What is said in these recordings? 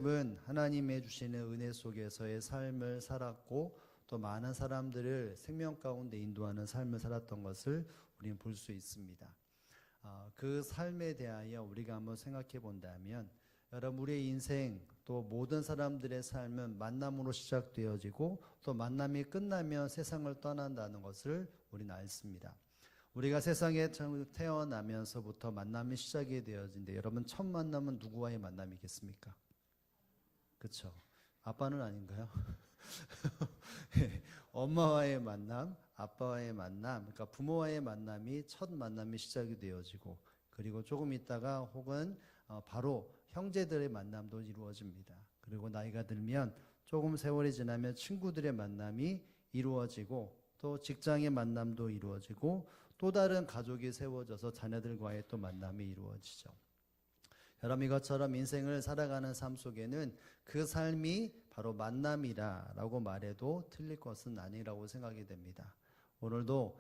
은 하나님의 주시는 은혜 속에서의 삶을 살았고 또 많은 사람들을 생명 가운데 인도하는 삶을 살았던 것을 우리는 볼 수 있습니다. 그 삶에 대하여 우리가 한번 생각해 본다면 여러분, 우리의 인생 또 모든 사람들의 삶은 만남으로 시작되어지고 또 만남이 끝나면 세상을 떠난다는 것을 우리는 알습니다. 우리가 세상에 태어나면서부터 만남이 시작이 되어진데 여러분, 첫 만남은 누구와의 만남이겠습니까? 그렇죠. 아빠는 아닌가요? 엄마와의 만남, 아빠와의 만남, 그러니까 부모와의 만남이 첫 만남이 시작이 되어지고, 그리고 조금 있다가 혹은 바로 형제들의 만남도 이루어집니다. 그리고 나이가 들면 조금 세월이 지나면 친구들의 만남이 이루어지고, 또 직장의 만남도 이루어지고, 또 다른 가족이 세워져서 자녀들과의 또 만남이 이루어지죠. 여러분, 이것처럼 인생을 살아가는 삶 속에는 그 삶이 바로 만남이라고 말해도 틀릴 것은 아니라고 생각이 됩니다. 오늘도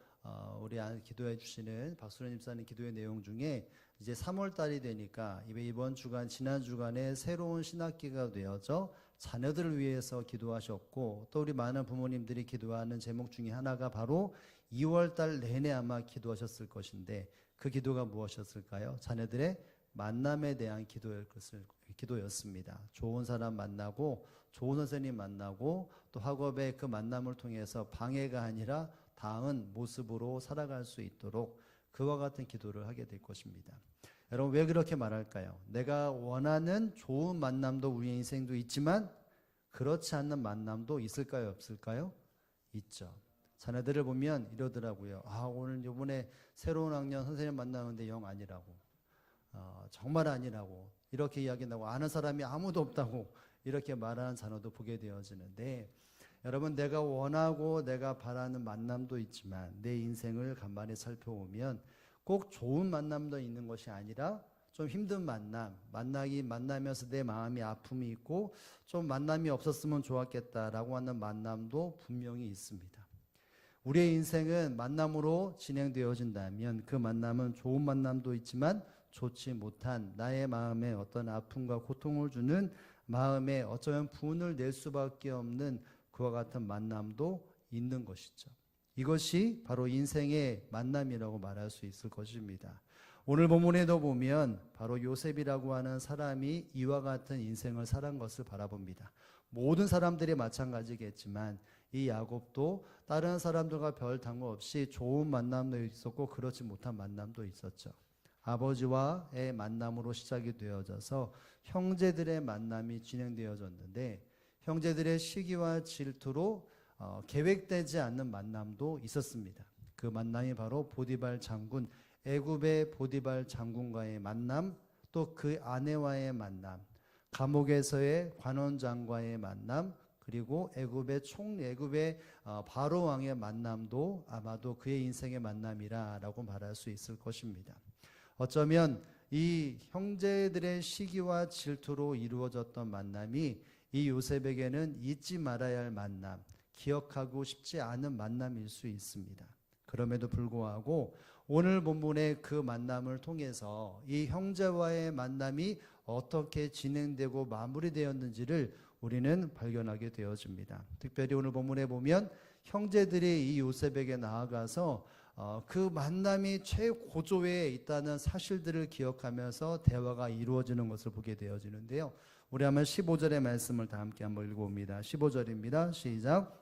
우리 기도해 주시는 박수련 집사님 기도의 내용 중에 이제 3월 달이 되니까 이번 주간, 지난 주간에 새로운 신학기가 되어져 자녀들을 위해서 기도하셨고, 또 우리 많은 부모님들이 기도하는 제목 중에 하나가 바로 2월 달 내내 아마 기도하셨을 것인데, 그 기도가 무엇이었을까요? 자녀들의 만남에 대한 기도였습니다. 좋은 사람 만나고 좋은 선생님 만나고 또 학업의 그 만남을 통해서 방해가 아니라 다은 모습으로 살아갈 수 있도록 그와 같은 기도를 하게 될 것입니다. 여러분, 왜 그렇게 말할까요? 내가 원하는 좋은 만남도 우리의 인생도 있지만 그렇지 않는 만남도 있을까요? 없을까요? 있죠. 자녀들을 보면 이러더라고요. 오늘 이번에 새로운 학년 선생님 만나는데 영 아니라고. 정말 아니라고 이렇게 이야기한다고, 아는 사람이 아무도 없다고 이렇게 말하는 자녀도 보게 되어지는데, 여러분, 내가 원하고 내가 바라는 만남도 있지만 내 인생을 간만에 살펴보면 꼭 좋은 만남도 있는 것이 아니라 좀 힘든 만나면서 내 마음이 아픔이 있고 좀 만남이 없었으면 좋았겠다라고 하는 만남도 분명히 있습니다. 우리의 인생은 만남으로 진행되어진다면 그 만남은 좋은 만남도 있지만 좋지 못한 나의 마음에 어떤 아픔과 고통을 주는 마음에 어쩌면 분을 낼 수밖에 없는 그와 같은 만남도 있는 것이죠. 이것이 바로 인생의 만남이라고 말할 수 있을 것입니다. 오늘 본문에도 보면 바로 요셉이라고 하는 사람이 이와 같은 인생을 살아간 것을 바라봅니다. 모든 사람들이 마찬가지겠지만 이 야곱도 다른 사람들과 별 상관없이 좋은 만남도 있었고 그렇지 못한 만남도 있었죠. 아버지와의 만남으로 시작이 되어져서 형제들의 만남이 진행되어졌는데, 형제들의 시기와 질투로 계획되지 않는 만남도 있었습니다. 그 만남이 바로 보디발 장군, 애굽의 보디발 장군과의 만남, 또 그 아내와의 만남, 감옥에서의 관원장과의 만남, 그리고 애굽의 바로 왕의 만남도 아마도 그의 인생의 만남이라고 말할 수 있을 것입니다. 어쩌면 이 형제들의 시기와 질투로 이루어졌던 만남이 이 요셉에게는 잊지 말아야 할 만남, 기억하고 싶지 않은 만남일 수 있습니다. 그럼에도 불구하고 오늘 본문의 그 만남을 통해서 이 형제와의 만남이 어떻게 진행되고 마무리되었는지를 우리는 발견하게 되어집니다. 특별히 오늘 본문에 보면 형제들이 이 요셉에게 나아가서 그 만남이 최고조에 있다는 사실들을 기억하면서 대화가 이루어지는 것을 보게 되어지는데요. 우리 한번 15절의 말씀을 다 함께 한번 읽어봅니다. 15절입니다. 시작.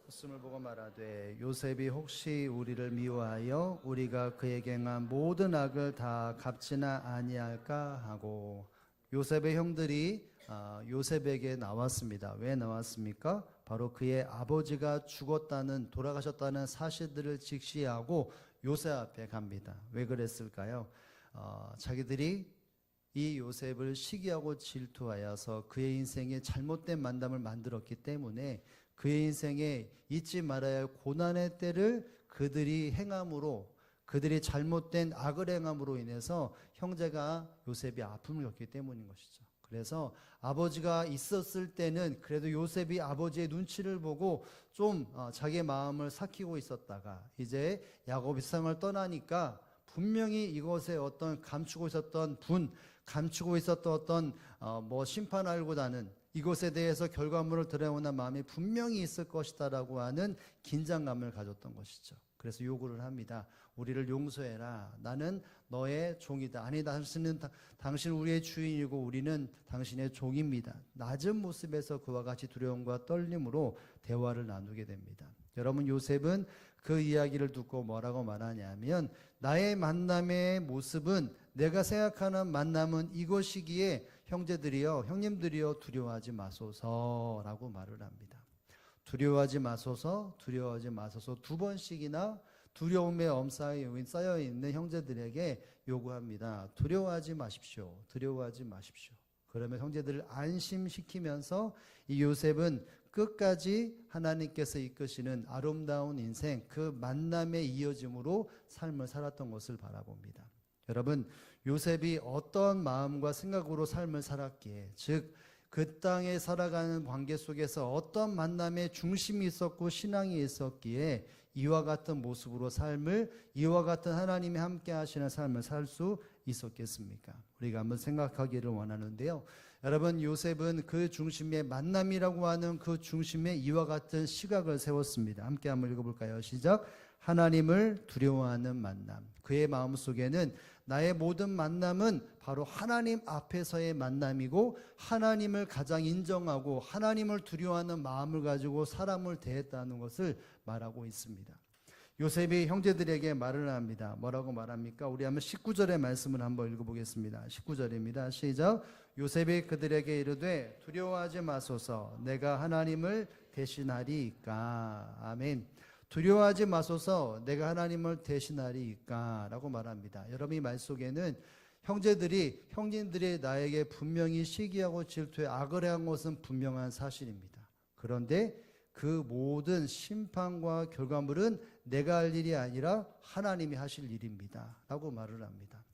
웃음을 보고 말하되 요셉이 혹시 우리를 미워하여 우리가 그에게 행한 모든 악을 다 갚지나 아니할까 하고, 요셉의 형들이 요셉에게 나왔습니다. 왜 나왔습니까? 바로 그의 아버지가 돌아가셨다는 사실들을 직시하고 요셉 앞에 갑니다. 왜 그랬을까요? 자기들이 이 요셉을 시기하고 질투하여서 그의 인생에 잘못된 만남을 만들었기 때문에 그의 인생에 잊지 말아야 할 고난의 때를 그들이 잘못된 악을 행함으로 인해서 형제가 요셉이 아픔을 겪기 때문인 것이죠. 그래서 아버지가 있었을 때는 그래도 요셉이 아버지의 눈치를 보고 좀 자기의 마음을 삭히고 있었다가 이제 야곱이 세상을 떠나니까 분명히 이것에 어떤 감추고 있었던 감추고 있었던 어떤 심판하고다는 이것에 대해서 결과물을 드러내는 마음이 분명히 있을 것이다라고 하는 긴장감을 가졌던 것이죠. 그래서 요구를 합니다. 우리를 용서해라. 나는 너의 종이다. 아니, 당신 우리의 주인이고 우리는 당신의 종입니다. 낮은 모습에서 그와 같이 두려움과 떨림으로 대화를 나누게 됩니다. 여러분, 요셉은 그 이야기를 듣고 뭐라고 말하냐면, 나의 만남의 모습은, 내가 생각하는 만남은 이것이기에 형님들이여 두려워하지 마소서라고 말을 합니다. 두려워하지 마소서, 두려워하지 마소서 두 번씩이나 두려움의 엄살이 쌓여 있는 형제들에게 요구합니다. 두려워하지 마십시오. 두려워하지 마십시오. 그러면 형제들을 안심시키면서 이 요셉은 끝까지 하나님께서 이끄시는 아름다운 인생, 그 만남의 이어짐으로 삶을 살았던 것을 바라봅니다. 여러분, 요셉이 어떤 마음과 생각으로 삶을 살았기에, 즉 그 땅에 살아가는 관계 속에서 어떤 만남의 중심이 있었고 신앙이 있었기에 이와 같은 모습으로 이와 같은 하나님이 함께 하시는 삶을 살 수 있었겠습니까? 우리가 한번 생각하기를 원하는데요. 여러분, 요셉은 그 중심에, 만남이라고 하는 그 중심에 이와 같은 시각을 세웠습니다. 함께 한번 읽어볼까요? 시작. 하나님을 두려워하는 만남. 그의 마음속에는 나의 모든 만남은 바로 하나님 앞에서의 만남이고, 하나님을 가장 인정하고 하나님을 두려워하는 마음을 가지고 사람을 대했다는 것을 말하고 있습니다. 요셉이 형제들에게 말을 합니다. 뭐라고 말합니까? 우리 한번 19절의 말씀을 한번 읽어보겠습니다. 19절입니다. 시작. 요셉이 그들에게 이르되 두려워하지 마소서, 내가 하나님을 대신하리이까. 아멘. 두려워하지 마소서, 내가 하나님을 대신하리이까 라고 말합니다. 여러분, 이 말 속에는 형님들이 나에게 분명히 시기하고 질투해 악을 행한 것은 분명한 사실입니다. 그런데 그 모든 심판과 결과물은 내가 할 일이 아니라 하나님이 하실 일입니다 라고 말을 합니다.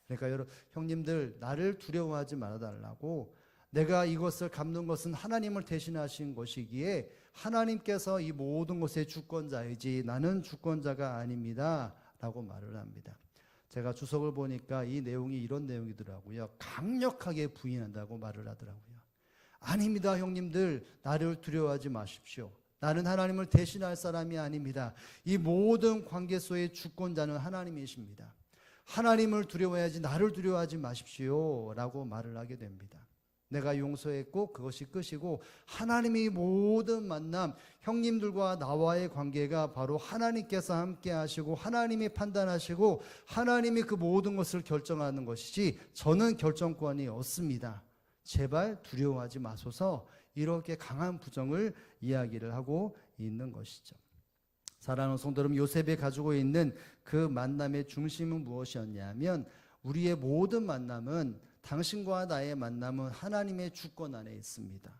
그러니까 여러분, 형님들, 나를 두려워하지 말아달라고, 내가 이것을 갚는 것은 하나님을 대신하신 것이기에 하나님께서 이 모든 것의 주권자이지 나는 주권자가 아닙니다 라고 말을 합니다. 제가 주석을 보니까 이 내용이 이런 내용이더라고요. 강력하게 부인한다고 말을 하더라고요. 아닙니다, 형님들, 나를 두려워하지 마십시오. 나는 하나님을 대신할 사람이 아닙니다. 이 모든 관계 속의 주권자는 하나님이십니다. 하나님을 두려워해야지 나를 두려워하지 마십시오 라고 말을 하게 됩니다. 내가 용서했고 그것이 끝이고, 하나님의 모든 만남, 형님들과 나와의 관계가 바로 하나님께서 함께 하시고 하나님이 판단하시고 하나님이 그 모든 것을 결정하는 것이지 저는 결정권이 없습니다. 제발 두려워하지 마소서, 이렇게 강한 부정을 이야기를 하고 있는 것이죠. 사랑하는 성도 여러분, 요셉이 가지고 있는 그 만남의 중심은 무엇이었냐면, 우리의 모든 만남은, 당신과 나의 만남은 하나님의 주권 안에 있습니다.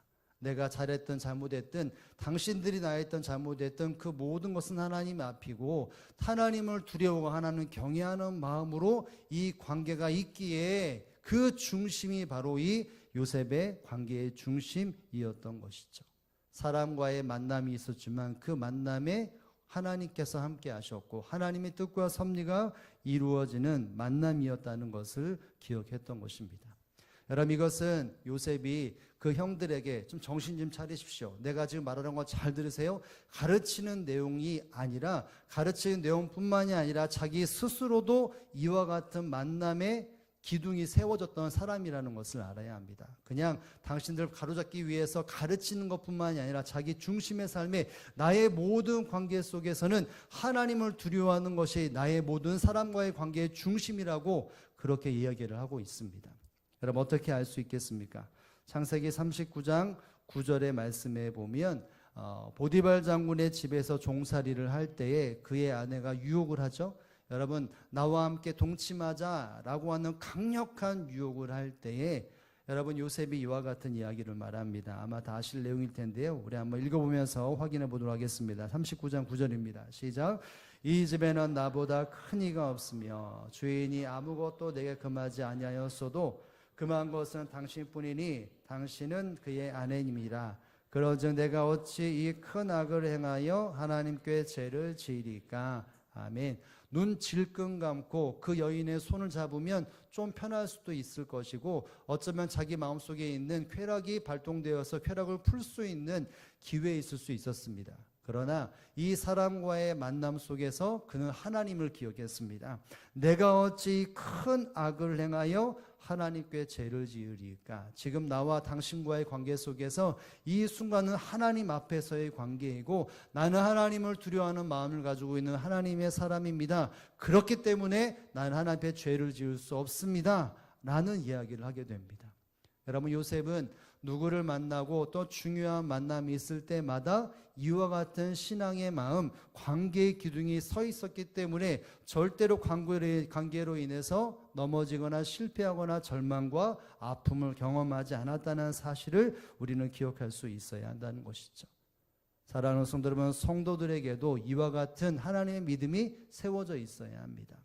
내가 잘했든 잘못했든, 당신들이 나했든 잘못했든 그 모든 것은 하나님 앞이고, 하나님을 두려워하고 하나님을 경외하는 마음으로 이 관계가 있기에 그 중심이 바로 이 요셉의 관계의 중심이었던 것이죠. 사람과의 만남이 있었지만 그 만남에 하나님께서 함께 하셨고 하나님의 뜻과 섭리가 이루어지는 만남이었다는 것을 기억했던 것입니다. 여러분, 이것은 요셉이 그 형들에게 좀 정신 좀 차리십시오, 내가 지금 말하는 거 잘 들으세요, 가르치는 내용이 아니라, 가르치는 내용뿐만이 아니라 자기 스스로도 이와 같은 만남의 기둥이 세워졌던 사람이라는 것을 알아야 합니다. 그냥 당신들 가로잡기 위해서 가르치는 것뿐만이 아니라 자기 중심의 삶에, 나의 모든 관계 속에서는 하나님을 두려워하는 것이 나의 모든 사람과의 관계의 중심이라고 그렇게 이야기를 하고 있습니다. 여러분, 어떻게 알 수 있겠습니까? 창세기 39장 9절의 말씀에 보면 보디발 장군의 집에서 종살이를 할 때에 그의 아내가 유혹을 하죠. 여러분, 나와 함께 동침하자라고 하는 강력한 유혹을 할 때에 여러분, 요셉이 이와 같은 이야기를 말합니다. 아마 다 아실 내용일 텐데요. 우리 한번 읽어보면서 확인해 보도록 하겠습니다. 39장 9절입니다. 시작. 이 집에는 나보다 큰 이가 없으며 주인이 아무것도 내게 금하지 아니하였어도 금한 것은 당신뿐이니 당신은 그의 아내님이라. 그러즉 내가 어찌 이 큰 악을 행하여 하나님께 죄를 지으리까. 아멘. 눈 질끈 감고 그 여인의 손을 잡으면 좀 편할 수도 있을 것이고 어쩌면 자기 마음속에 있는 쾌락이 발동되어서 쾌락을 풀 수 있는 기회에 있을 수 있었습니다. 그러나 이 사람과의 만남 속에서 그는 하나님을 기억했습니다. 내가 어찌 큰 악을 행하여 하나님께 죄를 지으리까. 지금 나와 당신과의 관계 속에서 이 순간은 하나님 앞에서의 관계이고 나는 하나님을 두려워하는 마음을 가지고 있는 하나님의 사람입니다. 그렇기 때문에 나는 하나님 앞에 죄를 지을 수 없습니다 라는 이야기를 하게 됩니다. 여러분, 요셉은 누구를 만나고 또 중요한 만남이 있을 때마다 이와 같은 신앙의 마음, 관계의 기둥이 서 있었기 때문에 절대로 관계로 인해서 넘어지거나 실패하거나 절망과 아픔을 경험하지 않았다는 사실을 우리는 기억할 수 있어야 한다는 것이죠. 사랑하는 성도 여러분, 성도들에게도 이와 같은 하나님의 믿음이 세워져 있어야 합니다.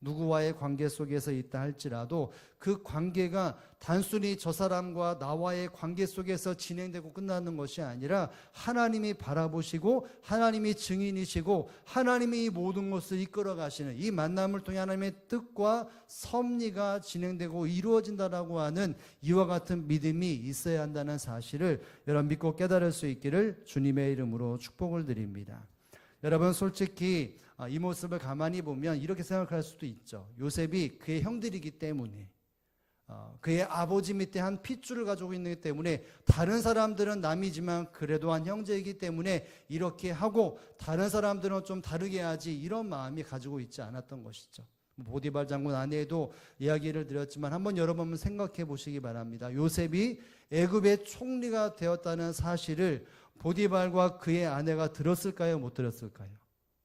누구와의 관계 속에서 있다 할지라도 그 관계가 단순히 저 사람과 나와의 관계 속에서 진행되고 끝나는 것이 아니라 하나님이 바라보시고 하나님이 증인이시고 하나님이 이 모든 것을 이끌어 가시는 이 만남을 통해 하나님의 뜻과 섭리가 진행되고 이루어진다라고 하는 이와 같은 믿음이 있어야 한다는 사실을 여러분 믿고 깨달을 수 있기를 주님의 이름으로 축복을 드립니다. 여러분, 솔직히 이 모습을 가만히 보면 이렇게 생각할 수도 있죠. 요셉이 그의 형들이기 때문에, 그의 아버지 밑에 한 핏줄을 가지고 있기 때문에 다른 사람들은 남이지만 그래도 한 형제이기 때문에 이렇게 하고 다른 사람들은 좀 다르게 하지, 이런 마음이 가지고 있지 않았던 것이죠. 보디발 장군 아내에도 이야기를 드렸지만 한번 여러분 생각해 보시기 바랍니다. 요셉이 애굽의 총리가 되었다는 사실을 보디발과 그의 아내가 들었을까요? 못 들었을까요?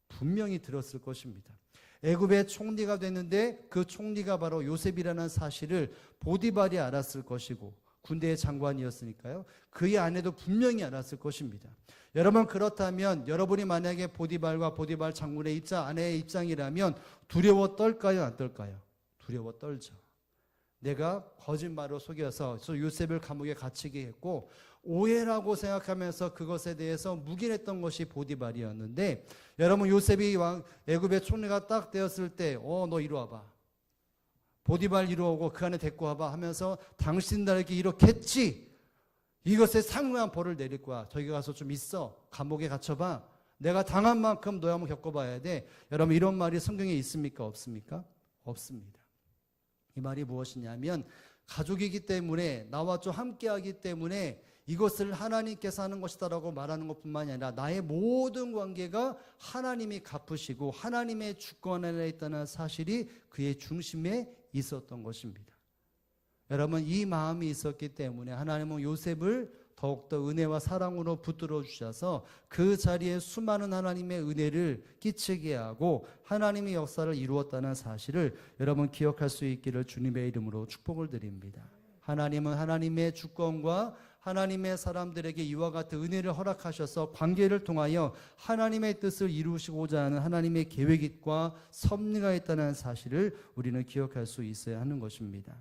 분명히 들었을 것입니다. 애굽의 총리가 됐는데 그 총리가 바로 요셉이라는 사실을 보디발이 알았을 것이고 군대의 장관이었으니까요. 그의 아내도 분명히 알았을 것입니다. 여러분, 그렇다면 여러분이 만약에 보디발과 보디발 장군의 아내의 입장이라면 두려워 떨까요? 안 떨까요? 두려워 떨죠. 내가 거짓말로 속여서 요셉을 감옥에 gat히게 했고 오해라고 생각하면서 그것에 대해서 묵인했던 것이 보디발이었는데, 여러분, 요셉이 애굽의 총리가 딱 되었을 때 너 이리 와봐, 보디발 이리 오고 그 안에 데리고 와봐 하면서 당신 나에게 이렇게 했지, 이것에 상응한 벌을 내릴 거야, 저기 가서 좀 있어, 감옥에 갇혀봐, 내가 당한 만큼 너야 한번 겪어봐야 돼. 여러분, 이런 말이 성경에 있습니까? 없습니까? 없습니다. 이 말이 무엇이냐면 가족이기 때문에 나와 좀 함께하기 때문에 이것을 하나님께서 하는 것이다라고 말하는 것뿐만이 아니라 나의 모든 관계가 하나님이 갚으시고 하나님의 주권 안에 있다는 사실이 그의 중심에 있었던 것입니다. 여러분, 이 마음이 있었기 때문에 하나님은 요셉을 더욱더 은혜와 사랑으로 붙들어 주셔서 그 자리에 수많은 하나님의 은혜를 끼치게 하고 하나님의 역사를 이루었다는 사실을 여러분 기억할 수 있기를 주님의 이름으로 축복을 드립니다. 하나님은 하나님의 주권과 하나님의 사람들에게 이와 같은 은혜를 허락하셔서 관계를 통하여 하나님의 뜻을 이루시고자 하는 하나님의 계획과 섭리가 있다는 사실을 우리는 기억할 수 있어야 하는 것입니다.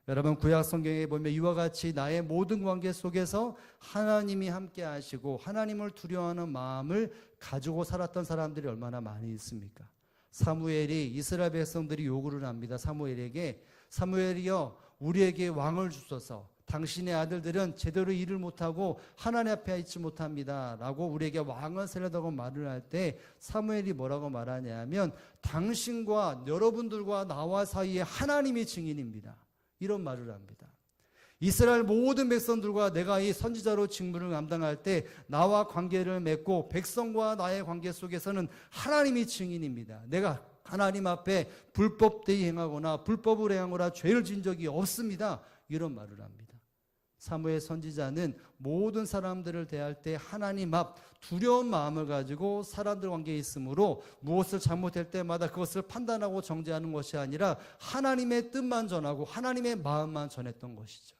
여러분, 구약 성경에 보면 이와 같이 나의 모든 관계 속에서 하나님이 함께 하시고 하나님을 두려워하는 마음을 가지고 살았던 사람들이 얼마나 많이 있습니까? 사무엘이 이스라엘 백성들이 요구를 합니다. 사무엘에게, 사무엘이여 우리에게 왕을 주소서, 당신의 아들들은 제대로 일을 못하고 하나님 앞에 있지 못합니다 라고 우리에게 왕을 세려다고 말을 할 때 사무엘이 뭐라고 말하냐면 당신과 여러분들과 나와 사이에 하나님이 증인입니다, 이런 말을 합니다. 이스라엘 모든 백성들과 내가 이 선지자로 직무를 감당할 때 나와 관계를 맺고 백성과 나의 관계 속에서는 하나님이 증인입니다. 내가 하나님 앞에 불법되이 행하거나 불법을 행하거나 죄를 지은 적이 없습니다, 이런 말을 합니다. 사무엘 선지자는 모든 사람들을 대할 때 하나님 앞 두려운 마음을 가지고 사람들 관계에 있으므로 무엇을 잘못할 때마다 그것을 판단하고 정죄하는 것이 아니라 하나님의 뜻만 전하고 하나님의 마음만 전했던 것이죠.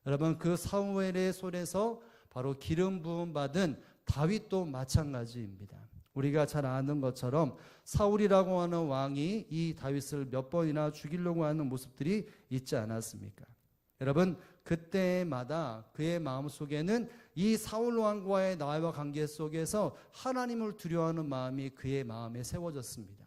여러분, 그 사무엘의 손에서 바로 기름 부음 받은 다윗도 마찬가지입니다. 우리가 잘 아는 것처럼 사울이라고 하는 왕이 이 다윗을 몇 번이나 죽이려고 하는 모습들이 있지 않았습니까? 여러분, 그때마다 그의 마음속에는 이 사울 왕과의 나와 관계 속에서 하나님을 두려워하는 마음이 그의 마음에 세워졌습니다.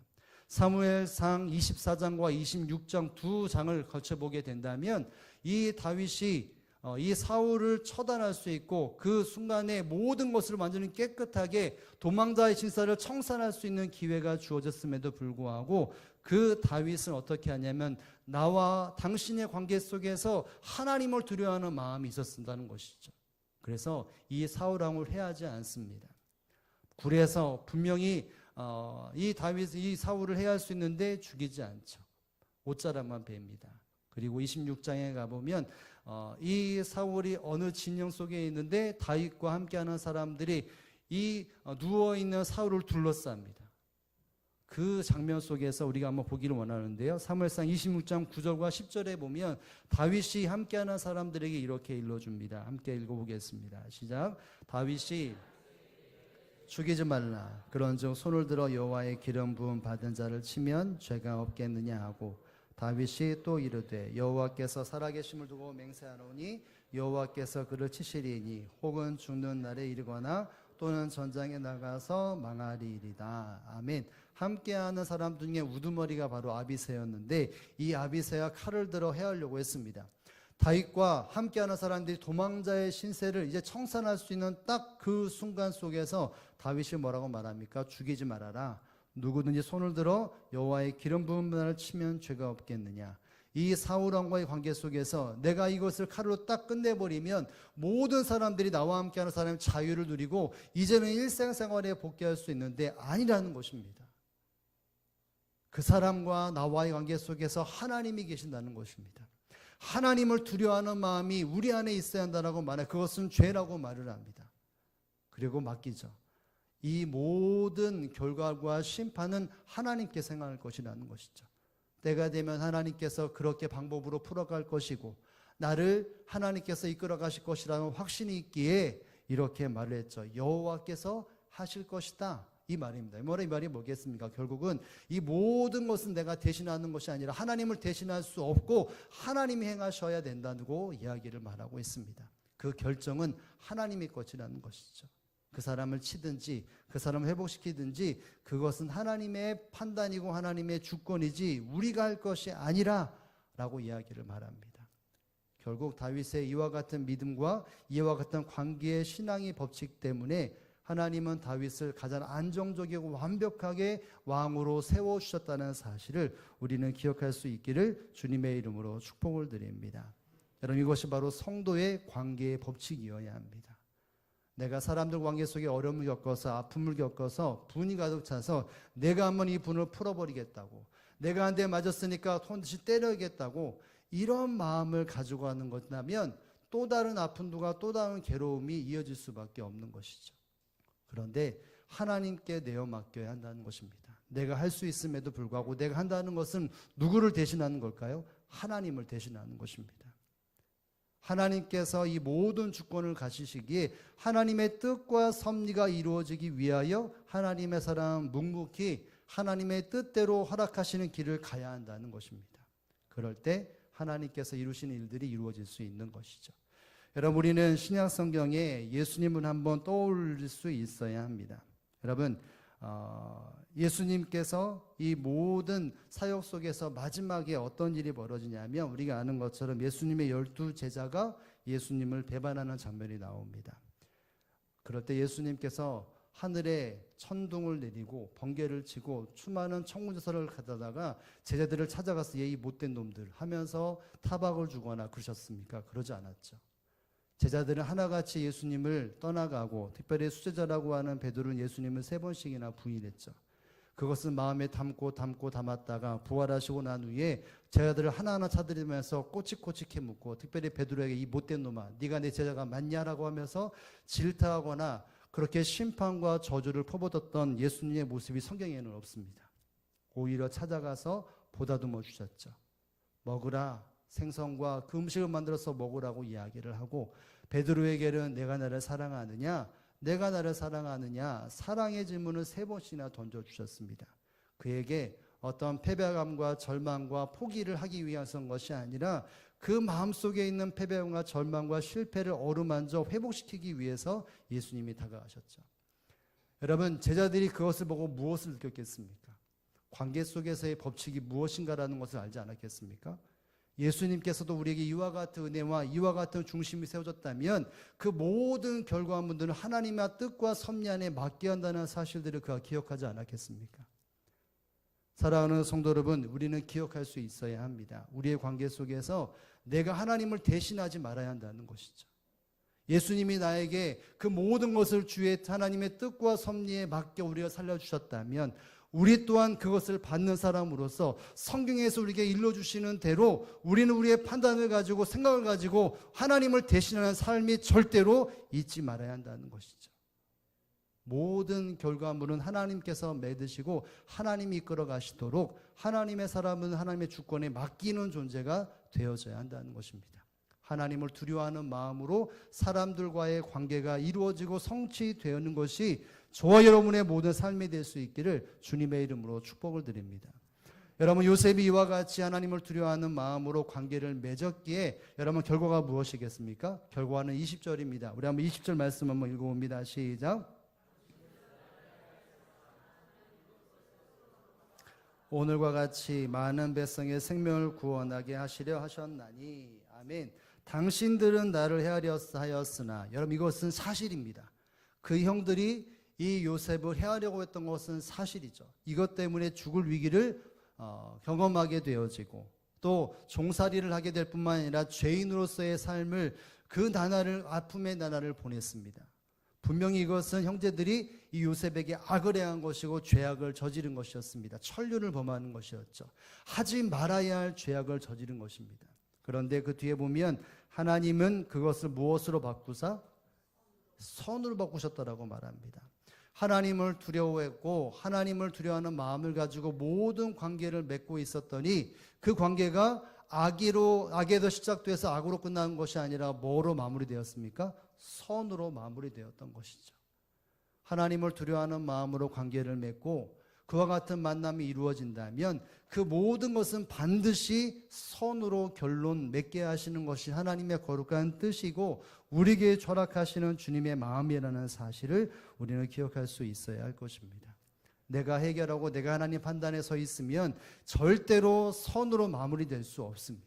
사무엘상 24장과 26장 두 장을 거쳐보게 된다면 이 다윗이 이 사울을 처단할 수 있고 그 순간에 모든 것을 완전히 깨끗하게 도망자의 신사를 청산할 수 있는 기회가 주어졌음에도 불구하고 그 다윗은 어떻게 하냐면 나와 당신의 관계 속에서 하나님을 두려워하는 마음이 있었다는 것이죠. 그래서 이 사울왕을 해하지 않습니다. 굴에서 분명히 이 사울을 해할 수 있는데 죽이지 않죠. 옷자락만 베입니다. 그리고 26장에 가보면 이 사울이 어느 진영 속에 있는데 다윗과 함께하는 사람들이 이 누워있는 사울을 둘러쌉니다. 그 장면 속에서 우리가 한번 보기를 원하는데요. 사무엘상 26장 9절과 10절에 보면 다윗이 함께하는 사람들에게 이렇게 일러줍니다. 함께 읽어보겠습니다. 시작. 다윗이 죽이지 말라. 그런즉 손을 들어 여호와의 기름 부음 받은 자를 치면 죄가 없겠느냐 하고 다윗이 또 이르되 여호와께서 살아계심을 두고 맹세하노니 여호와께서 그를 치시리니 혹은 죽는 날에 이르거나 또는 전장에 나가서 망하리이다. 아멘. 함께하는 사람 중에 우두머리가 바로 아비새였는데 이 아비새가 칼을 들어 해하려고 했습니다. 다윗과 함께하는 사람들이 도망자의 신세를 이제 청산할 수 있는 딱 그 순간 속에서 다윗이 뭐라고 말합니까? 죽이지 말아라. 누구든지 손을 들어 여호와의 기름 부은 분을 치면 죄가 없겠느냐. 이 사울왕과의 관계 속에서 내가 이것을 칼로 딱 끝내버리면 모든 사람들이 나와 함께하는 사람의 자유를 누리고 이제는 일생생활에 복귀할 수 있는데 아니라는 것입니다. 그 사람과 나와의 관계 속에서 하나님이 계신다는 것입니다. 하나님을 두려워하는 마음이 우리 안에 있어야 한다고 말해 그것은 죄라고 말을 합니다. 그리고 맡기죠. 이 모든 결과와 심판은 하나님께 행할 것이라는 것이죠. 때가 되면 하나님께서 그렇게 방법으로 풀어갈 것이고 나를 하나님께서 이끌어 가실 것이라는 확신이 있기에 이렇게 말을 했죠. 여호와께서 하실 것이다. 이 말입니다. 이 말이 뭐겠습니까? 결국은 이 모든 것은 내가 대신하는 것이 아니라 하나님을 대신할 수 없고 하나님이 행하셔야 된다고 이야기를 말하고 있습니다. 그 결정은 하나님의 것이라는 것이죠. 그 사람을 치든지 그 사람을 회복시키든지 그것은 하나님의 판단이고 하나님의 주권이지 우리가 할 것이 아니라 라고 이야기를 말합니다. 결국 다윗의 이와 같은 믿음과 이와 같은 관계의 신앙의 법칙 때문에 하나님은 다윗을 가장 안정적이고 완벽하게 왕으로 세워주셨다는 사실을 우리는 기억할 수 있기를 주님의 이름으로 축복을 드립니다. 여러분 이것이 바로 성도의 관계의 법칙이어야 합니다. 내가 사람들 관계 속에 어려움을 겪어서 아픔을 겪어서 분이 가득 차서 내가 한번 이 분을 풀어버리겠다고 내가 한 대 맞았으니까 손듯이 때려야겠다고 이런 마음을 가지고 가는 것이라면 또 다른 아픔과 또 다른 괴로움이 이어질 수밖에 없는 것이죠. 그런데 하나님께 내어 맡겨야 한다는 것입니다. 내가 할 수 있음에도 불구하고 내가 한다는 것은 누구를 대신하는 걸까요? 하나님을 대신하는 것입니다. 하나님께서 이 모든 주권을 가지시기에 하나님의 뜻과 섭리가 이루어지기 위하여 하나님의 사람 묵묵히 하나님의 뜻대로 허락하시는 길을 가야 한다는 것입니다. 그럴 때 하나님께서 이루시는 일들이 이루어질 수 있는 것이죠. 여러분 우리는 신약 성경에 예수님을 한번 떠올릴 수 있어야 합니다. 여러분 예수님께서 이 모든 사역 속에서 마지막에 어떤 일이 벌어지냐면 우리가 아는 것처럼 예수님의 12 제자가 예수님을 배반하는 장면이 나옵니다. 그럴 때 예수님께서 하늘에 천둥을 내리고 번개를 치고 수많은 청문서를 가져다가 제자들을 찾아가서 이 못된 놈들 하면서 타박을 주거나 그러셨습니까? 그러지 않았죠. 제자들은 하나같이 예수님을 떠나가고 특별히 수제자라고 하는 베드로는 예수님을 3번씩이나 부인했죠. 그것은 마음에 담았다가 부활하시고 난 후에 제자들을 하나하나 찾으면서 꼬치꼬치 묻고 특별히 베드로에게 이 못된 놈아 네가 내 제자가 맞냐라고 하면서 질타하거나 그렇게 심판과 저주를 퍼붓었던 예수님의 모습이 성경에는 없습니다. 오히려 찾아가서 보다듬어 주셨죠. 먹으라. 생선과 그 음식을 만들어서 먹으라고 이야기를 하고 베드로에게는 내가 나를 사랑하느냐 내가 나를 사랑하느냐 사랑의 질문을 3번씩이나 던져주셨습니다. 그에게 어떤 패배감과 절망과 포기를 하기 위해서인 것이 아니라 그 마음속에 있는 패배감과 절망과 실패를 어루만져 회복시키기 위해서 예수님이 다가가셨죠. 여러분 제자들이 그것을 보고 무엇을 느꼈겠습니까? 관계 속에서의 법칙이 무엇인가라는 것을 알지 않았겠습니까? 예수님께서도 우리에게 이와 같은 은혜와 이와 같은 중심이 세워졌다면 그 모든 결과물들은 하나님의 뜻과 섭리 안에 맞게 한다는 사실들을 그가 기억하지 않았겠습니까? 사랑하는 성도 여러분, 우리는 기억할 수 있어야 합니다. 우리의 관계 속에서 내가 하나님을 대신하지 말아야 한다는 것이죠. 예수님이 나에게 그 모든 것을 주의 하나님의 뜻과 섭리에 맞게 우리가 살려주셨다면 우리 또한 그것을 받는 사람으로서 성경에서 우리에게 일러주시는 대로 우리는 우리의 판단을 가지고 생각을 가지고 하나님을 대신하는 삶이 절대로 잊지 말아야 한다는 것이죠. 모든 결과물은 하나님께서 맺으시고 하나님이 이끌어 가시도록 하나님의 사람은 하나님의 주권에 맡기는 존재가 되어져야 한다는 것입니다. 하나님을 두려워하는 마음으로 사람들과의 관계가 이루어지고 성취되는 것이 저와 여러분의 모든 삶이 될 수 있기를 주님의 이름으로 축복을 드립니다. 여러분, 요셉이 이와 같이 하나님을 두려워하는 마음으로 관계를 맺었기에 여러분 결과가 무엇이겠습니까? 결과는 20절입니다. 우리 한번 20절 말씀 한번 읽어봅니다. 시작. 오늘과 같이 많은 백성의 생명을 구원하게 하시려 하셨나니. 아멘. 당신들은 나를 헤아려 하였으나, 여러분 이것은 사실입니다. 그 형들이 이 요셉을 헤아려고 했던 것은 사실이죠. 이것 때문에 죽을 위기를 경험하게 되어지고 또 종살이를 하게 될 뿐만 아니라 죄인으로서의 삶을 그 나날을 아픔의 나날을 보냈습니다. 분명히 이것은 형제들이 이 요셉에게 악을 행한 것이고 죄악을 저지른 것이었습니다. 천륜을 범하는 것이었죠. 하지 말아야 할 죄악을 저지른 것입니다. 그런데 그 뒤에 보면 하나님은 그것을 무엇으로 바꾸사? 선으로 바꾸셨다라고 말합니다. 하나님을 두려워했고 하나님을 두려워하는 마음을 가지고 모든 관계를 맺고 있었더니 그 관계가 악에서 시작돼서 악으로 끝나는 것이 아니라 뭐로 마무리되었습니까? 선으로 마무리되었던 것이죠. 하나님을 두려워하는 마음으로 관계를 맺고 그와 같은 만남이 이루어진다면 그 모든 것은 반드시 선으로 결론 맺게 하시는 것이 하나님의 거룩한 뜻이고 우리에게 철학하시는 주님의 마음이라는 사실을 우리는 기억할 수 있어야 할 것입니다. 내가 해결하고 내가 하나님 판단에 서 있으면 절대로 선으로 마무리될 수 없습니다.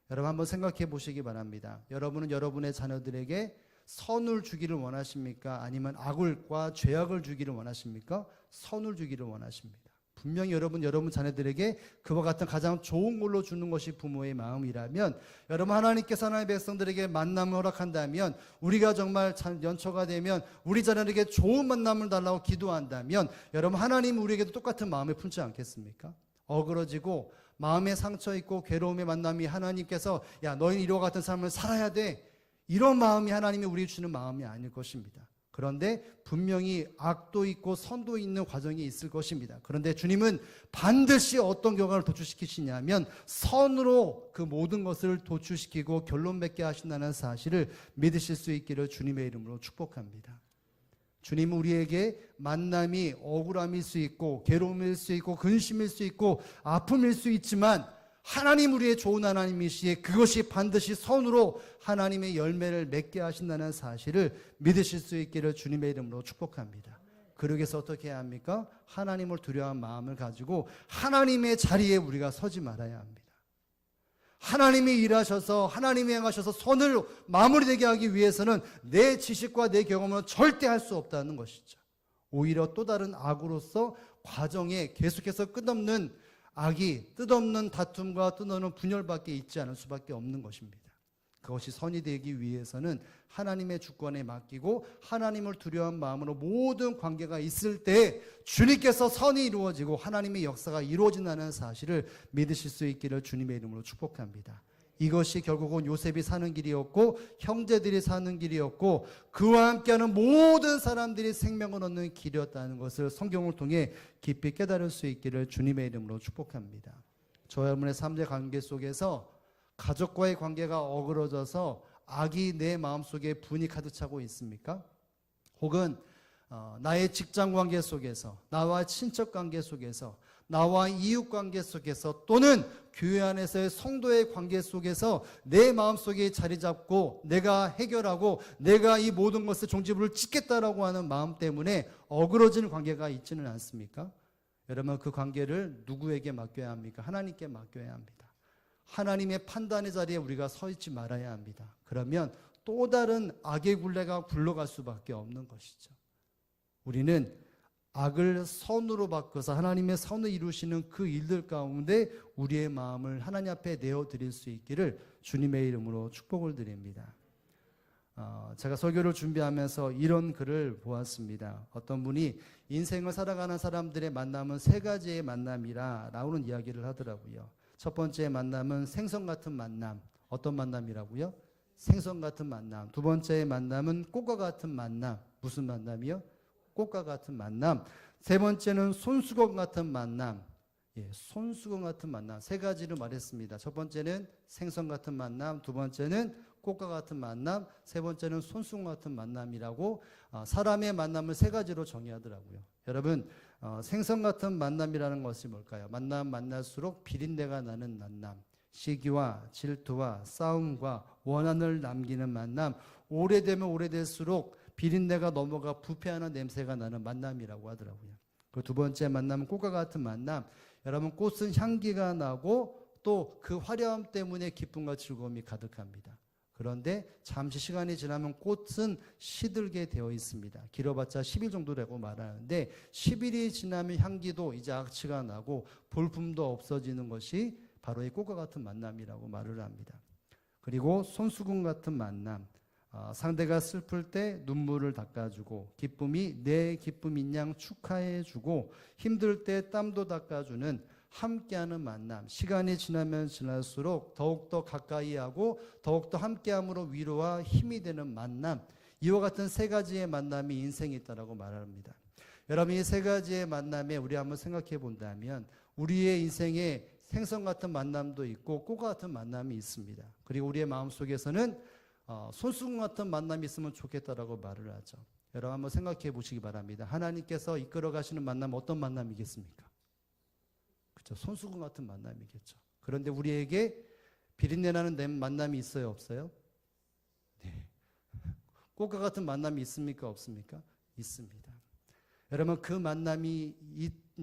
여러분 한번 생각해 보시기 바랍니다. 여러분은 여러분의 자녀들에게 선을 주기를 원하십니까? 아니면 악과 죄악을 주기를 원하십니까? 선을 주기를 원하십니다. 분명히 여러분 자녀들에게 그와 같은 가장 좋은 걸로 주는 것이 부모의 마음이라면 여러분 하나님께서 하나님의 백성들에게 만남을 허락한다면 우리가 정말 연초가 되면 우리 자녀에게 좋은 만남을 달라고 기도한다면 여러분 하나님 우리에게도 똑같은 마음을 품지 않겠습니까? 어그러지고 마음에 상처 있고 괴로움의 만남이 하나님께서 야 너희는 이와 같은 삶을 살아야 돼 이런 마음이 하나님이 우리에게 주는 마음이 아닐 것입니다. 그런데 분명히 악도 있고 선도 있는 과정이 있을 것입니다. 그런데 주님은 반드시 어떤 결과를 도출시키시냐면 선으로 그 모든 것을 도출시키고 결론 맺게 하신다는 사실을 믿으실 수 있기를 주님의 이름으로 축복합니다. 주님은 우리에게 만남이 억울함일 수 있고 괴로움일 수 있고 근심일 수 있고 아픔일 수 있지만 하나님 우리의 좋은 하나님이시에 그것이 반드시 선으로 하나님의 열매를 맺게 하신다는 사실을 믿으실 수 있기를 주님의 이름으로 축복합니다. 그러기 위해서 어떻게 해야 합니까? 하나님을 두려워하는 마음을 가지고 하나님의 자리에 우리가 서지 말아야 합니다. 하나님이 일하셔서 하나님이 행하셔서 선을 마무리되게 하기 위해서는 내 지식과 내 경험은 절대 할 수 없다는 것이죠. 오히려 또 다른 악으로서 과정에 계속해서 끝없는 악이 뜻없는 다툼과 뜻없는 분열밖에 있지 않을 수밖에 없는 것입니다. 그것이 선이 되기 위해서는 하나님의 주권에 맡기고 하나님을 두려워한 마음으로 모든 관계가 있을 때 주님께서 선이 이루어지고 하나님의 역사가 이루어진다는 사실을 믿으실 수 있기를 주님의 이름으로 축복합니다. 이것이 결국은 요셉이 사는 길이었고 형제들이 사는 길이었고 그와 함께하는 모든 사람들이 생명을 얻는 길이었다는 것을 성경을 통해 깊이 깨달을 수 있기를 주님의 이름으로 축복합니다. 저와 여러분의 삶의 관계 속에서 가족과의 관계가 어그러져서 악이 내 마음속에 분이 가득 차고 있습니까? 혹은 나의 직장 관계 속에서 나와 친척 관계 속에서 나와 이웃 관계 속에서 또는 교회 안에서의 성도의 관계 속에서 내 마음속에 자리 잡고 내가 해결하고 내가 이 모든 것을 종지부를 찍겠다라고 하는 마음 때문에 어그러지는 관계가 있지는 않습니까? 여러분 그 관계를 누구에게 맡겨야 합니까? 하나님께 맡겨야 합니다. 하나님의 판단의 자리에 우리가 서 있지 말아야 합니다. 그러면 또 다른 악의 굴레가 굴러갈 수밖에 없는 것이죠. 우리는 악을 선으로 바꿔서 하나님의 선을 이루시는 그 일들 가운데 우리의 마음을 하나님 앞에 내어드릴 수 있기를 주님의 이름으로 축복을 드립니다. 제가 설교를 준비하면서 이런 글을 보았습니다. 어떤 분이 인생을 살아가는 사람들의 만남은 세 가지의 만남이라 라는 이야기를 하더라고요. 첫 번째 만남은 생선 같은 만남. 어떤 만남이라고요? 생선 같은 만남. 두 번째 만남은 꽃과 같은 만남. 무슨 만남이요? 꽃과 같은 만남. 세 번째는 손수건 같은 만남. 손수건 같은 만남. 세 가지를 말했습니다. 첫 번째는 생선 같은 만남, 두 번째는 꽃과 같은 만남, 세 번째는 손수건 같은 만남이라고 사람의 만남을 세 가지로 정의하더라고요. 여러분, 생선 같은 만남이라는 것이 뭘까요? 만날수록 비린내가 나는 만남, 시기와 질투와 싸움과 원한을 남기는 만남, 오래되면 오래될수록 비린내가 넘어가 부패하는 냄새가 나는 만남이라고 하더라고요. 그 두 번째 만남은 꽃과 같은 만남. 여러분, 꽃은 향기가 나고 또 그 화려함 때문에 기쁨과 즐거움이 가득합니다. 그런데 잠시 시간이 지나면 꽃은 시들게 되어 있습니다. 길어봤자 10일 정도라고 말하는데 10일이 지나면 향기도 이제 악취가 나고 볼품도 없어지는 것이 바로 이 꽃과 같은 만남이라고 말을 합니다. 그리고 손수건 같은 만남. 상대가 슬플 때 눈물을 닦아주고 기쁨이 내 기쁨인 양 축하해주고 힘들 때 땀도 닦아주는 함께하는 만남. 시간이 지나면 지날수록 더욱더 가까이하고 더욱더 함께함으로 위로와 힘이 되는 만남. 이와 같은 세 가지의 만남이 인생에 있다고 말합니다. 여러분, 이 세 가지의 만남에 우리 한번 생각해 본다면 우리의 인생에 생선 같은 만남도 있고 꽃 같은 만남이 있습니다. 그리고 우리의 마음속에서는 손수건 같은 만남이 있으면 좋겠다라고 말을 하죠. 여러분 한번 생각해 보시기 바랍니다. 하나님께서 이끌어 가시는 만남 어떤 만남이겠습니까? 그렇죠. 손수건 같은 만남이겠죠. 그런데 우리에게 비린내 나는 만남이 있어요, 없어요? 네. 꽃과 같은 만남이 있습니까, 없습니까? 있습니다. 여러분 그 만남이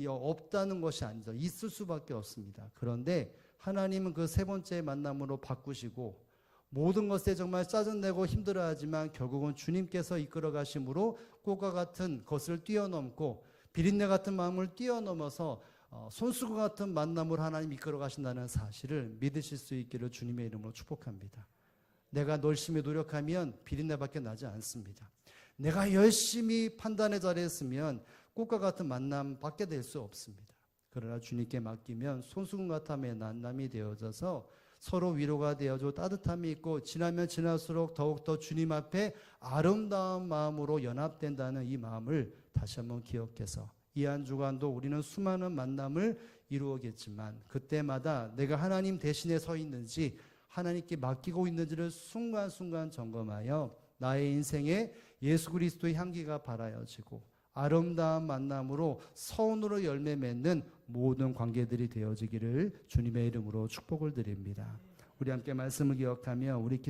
없다는 것이 아니죠. 있을 수밖에 없습니다. 그런데 하나님은 그 세 번째 만남으로 바꾸시고 모든 것에 정말 짜증내고 힘들어하지만 결국은 주님께서 이끌어 가심으로 꽃과 같은 것을 뛰어넘고 비린내 같은 마음을 뛰어넘어서 손수건 같은 만남으로 하나님 이끌어 가신다는 사실을 믿으실 수 있기를 주님의 이름으로 축복합니다. 내가 열심히 노력하면 비린내밖에 나지 않습니다. 내가 열심히 판단의 자리에 있으면 꽃과 같은 만남 받게 될 수 없습니다. 그러나 주님께 맡기면 손수건 같은 만남이 되어져서 서로 위로가 되어줘 따뜻함이 있고 지나면 지날수록 더욱더 주님 앞에 아름다운 마음으로 연합된다는 이 마음을 다시 한번 기억해서 이 한 주간도 우리는 수많은 만남을 이루어겠지만 그때마다 내가 하나님 대신에 서 있는지 하나님께 맡기고 있는지를 순간순간 점검하여 나의 인생에 예수 그리스도의 향기가 발하여지고 아름다운 만남으로 서운으로 열매 맺는 모든 관계들이 되어지기를 주님의 이름으로 축복을 드립니다. 우리 함께 말씀을 기억하며 우리